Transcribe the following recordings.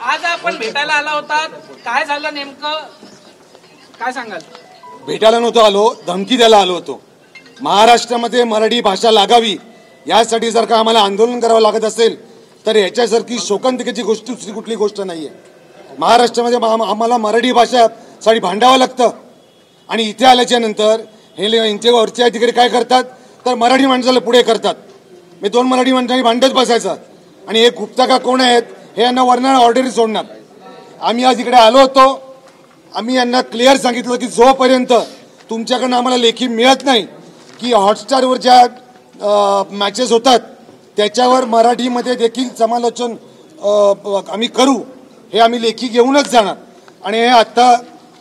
आज आपण भेटायला आला होता, काय झालं नेमकं, काय सांगाल? भेटायला नव्हतो आलो, धमकी द्यायला आलो होतो. महाराष्ट्रामध्ये मराठी भाषा लागावी यासाठी जर का आम्हाला आंदोलन करावं लागत असेल तर याच्यासारखी शोकांतिकेची गोष्ट दुसरी कुठली गोष्ट नाहीये. महाराष्ट्रामध्ये आम्हाला मराठी भाषासाठी भांडावं लागतं आणि इथे आल्याच्या नंतर हे यांचे वरचे अधिकारी काय करतात तर मराठी माणसाला पुढे करतात. मी 2 मराठी माणसांनी भांडत बसायचं आणि हे गुप्ता का कोण आहेत हे यांना वरणार ऑर्डर सोडणार. आम्ही आज इकडे आलो होतो, आम्ही यांना क्लिअर सांगितलं की जोपर्यंत तुमच्याकडनं आम्हाला लेखी मिळत नाही की हॉटस्टारवर ज्या मॅचेस होतात त्याच्यावर मराठीमध्ये देखील समालोचन आम्ही करू, हे आम्ही लेखी घेऊनच जाणार. आणि हे आत्ता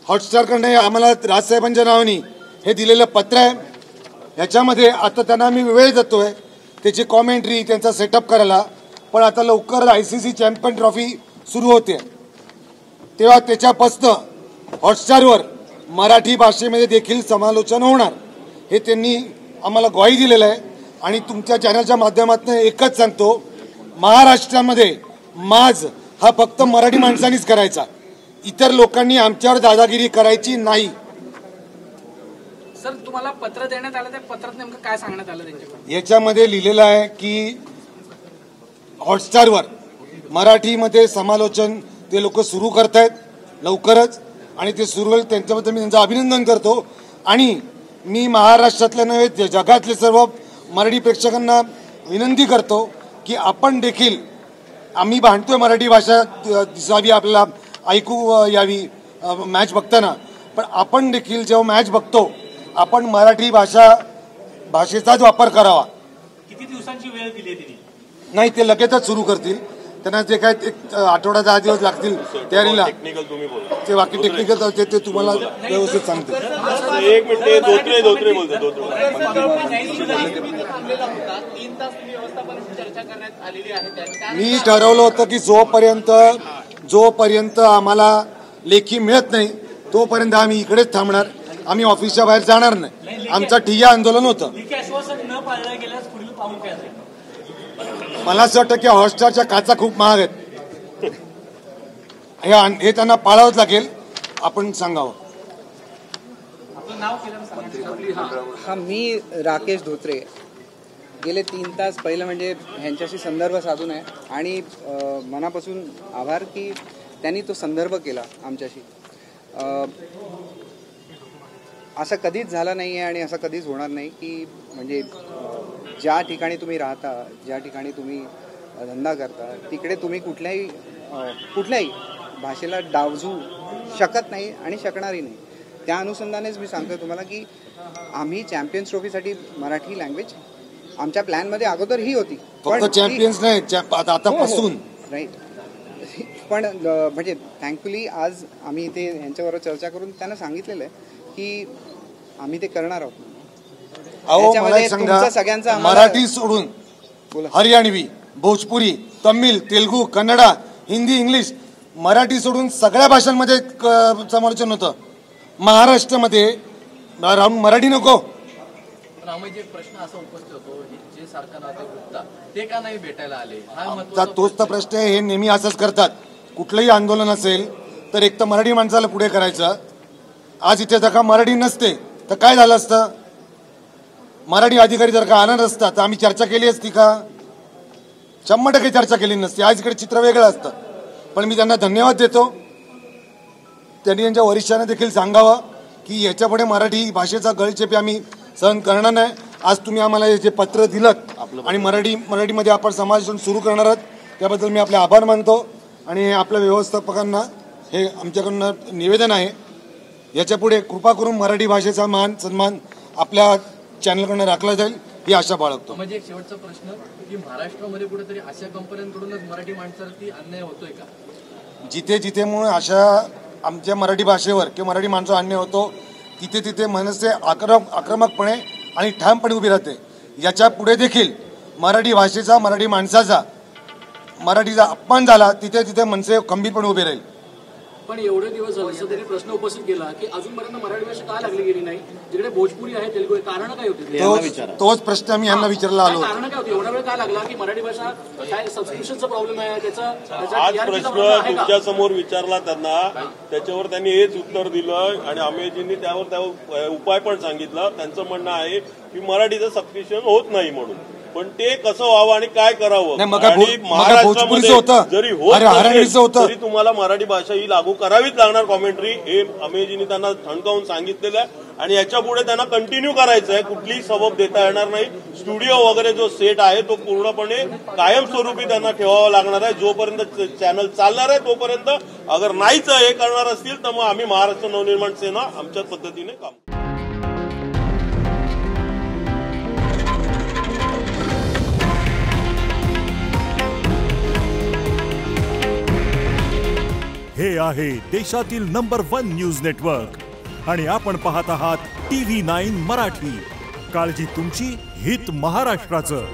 हॉटस्टारकडनं आम्हाला राजसाहेबांच्या नावाने हे दिलेलं पत्र आहे. ह्याच्यामध्ये आता त्यांना आम्ही वेळ देतोय त्याची कॉमेंट्री त्यांचा सेटअप करायला. पण आता लवकर ICC चॅम्पियन ट्रॉफी सुरू होते तेव्हा त्याच्यापासून हॉटस्टारवर मराठी भाषेमध्ये देखील समालोचन होणार हे त्यांनी आम्हाला ग्वाही दिलेलं आहे. आणि तुमच्या चॅनलच्या माध्यमातून एकच सांगतो, महाराष्ट्रामध्ये माज हा फक्त मराठी माणसांनीच करायचा, इतर लोकांनी आमच्यावर दादागिरी करायची नाही. सर तुम्हाला पत्र देण्यात आलं, त्या पत्रात नेमकं काय सांगण्यात आलं त्यांच्याकडून? याच्यामध्ये लिहिलेलं आहे की हॉटस्टारवर मराठीमध्ये समालोचन ते लोक सुरू करतायत लवकरच आणि ते सुरू होईल. त्यांच्याबद्दल मी त्यांचं अभिनंदन करतो आणि मी महाराष्ट्रातल्या नव्हे जगातले सर्व मराठी प्रेक्षकांना विनंती करतो की आपण देखील, आम्ही भांडतोय मराठी भाषा दिसावी, आपल्याला ऐकू यावी मॅच बघताना, पण आपण देखील जेव्हा मॅच बघतो आपण मराठी भाषेचाच वापर करावा. किती दिवसांची वेळ दिली त्यांनी? नाही, ते लगेचच सुरू करतील. त्यांना जे काय 1 आठवडा 10 दिवस लागतील तयारीला, ते बाकी टेक्निकल ते तुम्हाला व्यवस्थित सांगतील. मी ठरवलं होतं की जोपर्यंत आम्हाला लेखी मिळत नाही तोपर्यंत आम्ही इकडेच थांबणार, आम्ही ऑफिसच्या बाहेर जाणार नाही. आमचं ठिय्या आंदोलन होतं. मला असं वाटतं की हॉटस्टारच्या काचा खूप महाग आहेत, हे त्यांना पाळावंच लागेल. आपण सांगावं. हा, मी राकेश धोत्रे. गेले 3 तास पहिलं म्हणजे ह्यांच्याशी संदर्भ साधून आहे आणि मनापासून आभार की त्यांनी तो संदर्भ केला आमच्याशी. असं कधीच झालं नाही आहे आणि असं कधीच होणार नाही की म्हणजे ज्या ठिकाणी तुम्ही राहता, ज्या ठिकाणी तुम्ही धंदा करता तिकडे तुम्ही कुठल्याही भाषेला डावजू शकत नाही आणि शकणारही नाही. त्या अनुषंगानेच मी सांगतो तुम्हाला की आम्ही चॅम्पियन्स ट्रॉफीसाठी मराठी लँग्वेज आमच्या प्लॅनमध्ये अगोदर ही होती, पण चॅम्पियन्स नाही आतापासून राईट. पण म्हणजे थँकफुली आज आम्ही इथे यांच्याबरोबर चर्चा करून त्यांना सांगितलेलं आहे की आम्ही ते करणार आहोत. मला सांगा, सगळ्यांचा मराठी सोडून हरियाणवी, भोजपुरी, तमिळ, तेलुगू, कन्नडा, हिंदी, इंग्लिश, मराठी सोडून सगळ्या भाषांमध्ये समालोचन होतं. महाराष्ट्रामध्ये मराठी नको. प्रश्न असा उपस्थित होतो, जे सरकार गुप्ता ते का नाही भेटायला आले, तोच तर प्रश्न आहे. हे नेहमी असंच करतात. कुठलंही आंदोलन असेल तर एक तर मराठी माणसाला पुढे करायचं. आज इथे जर का मराठी नसते तर काय झालं असतं? मराठी अधिकारी जर का आला नसता तर आम्ही चर्चा केली असती का? 100% चर्चा केली नसती. आज इकडे चित्र वेगळं असतं. पण मी त्यांना धन्यवाद देतो. त्यांनी त्यांच्या वरिष्ठांना देखील सांगावं की याच्यापुढे मराठी भाषेचा गळचेपी आम्ही सहन करणार नाही. आज तुम्ही आम्हाला हे जे पत्र दिलं आणि मराठीमध्ये आपण समालोचन सुरू करणार आहात त्याबद्दल मी आपले आभार मानतो. आणि आपल्या व्यवस्थापकांना हे आमच्याकडून निवेदन आहे, याच्यापुढे कृपा करून मराठी भाषेचा मान सन्मान आपल्या चॅनलकडून राखला जाईल ही आशा बाळगतो. म्हणजे एक शेवटचा प्रश्न की महाराष्ट्रामध्ये कुठेतरी अशा कंपन्यांकडूनच मराठी माणसावरती अन्याय होतोय का? जिथे जिथे म्हणून अशा आमच्या मराठी भाषेवर किंवा मराठी माणसावर अन्याय होतो तिथे तिथे मनसे आक्रमकपणे आणि ठामपणे उभी राहते. याच्या पुढे देखील मराठी भाषेचा, मराठी माणसाचा, मराठीचा अपमान झाला तिथे तिथे मनसे खंबीरपणे उभे राहील. पण एवढे दिवस झाले असं त्यांनी प्रश्न उपस्थित केला की अजूनपर्यंत मराठी भाषा का लागली गेली नाही, जिकडे भोजपुरी आहे तेलुगू आहे, कारण काय होते? तोच प्रश्न मी यांना विचारला आलो. कारण काय होते? एवढा वेळ का लागला की मराठी भाषा काय सबस्क्रिप्शनचा प्रॉब्लेम आहे आज प्रश्न तुमच्या समोर विचारला त्यांना, त्याच्यावर त्यांनी हेच उत्तर दिलं आणि अमेजींनी त्यावर उपाय पण सांगितला. त्यांचं म्हणणं आहे की मराठीचं सबस्क्रिप्शन होत नाही म्हणून, पण ते कसं व्हावं आणि काय करावं. आणि महाराष्ट्रामध्ये जरी होत नसेल तरी तुम्हाला मराठी भाषा ही लागू करावीच लागणार कॉमेंट्री, हे अमेजींनी त्यांना ठणकावून सांगितलेलं आहे. आणि याच्या पुढे त्यांना कंटिन्यू करायचं आहे, कुठलीही सबब देता येणार नाही. स्टुडिओ वगैरे जो सेट आहे तो पूर्णपणे कायमस्वरूपी त्यांना ठेवावा लागणार आहे. जोपर्यंत चॅनल चालणार आहे तोपर्यंत अगर नाहीच हे करणार असतील तर मग आम्ही महाराष्ट्र नवनिर्माण सेना आमच्या पद्धतीने काम. हे आहे देशातील नंबर 1 न्यूज नेटवर्क आणि आपण पाहत आहात TV9 मराठी. काळजी तुमची, हित महाराष्ट्राचं.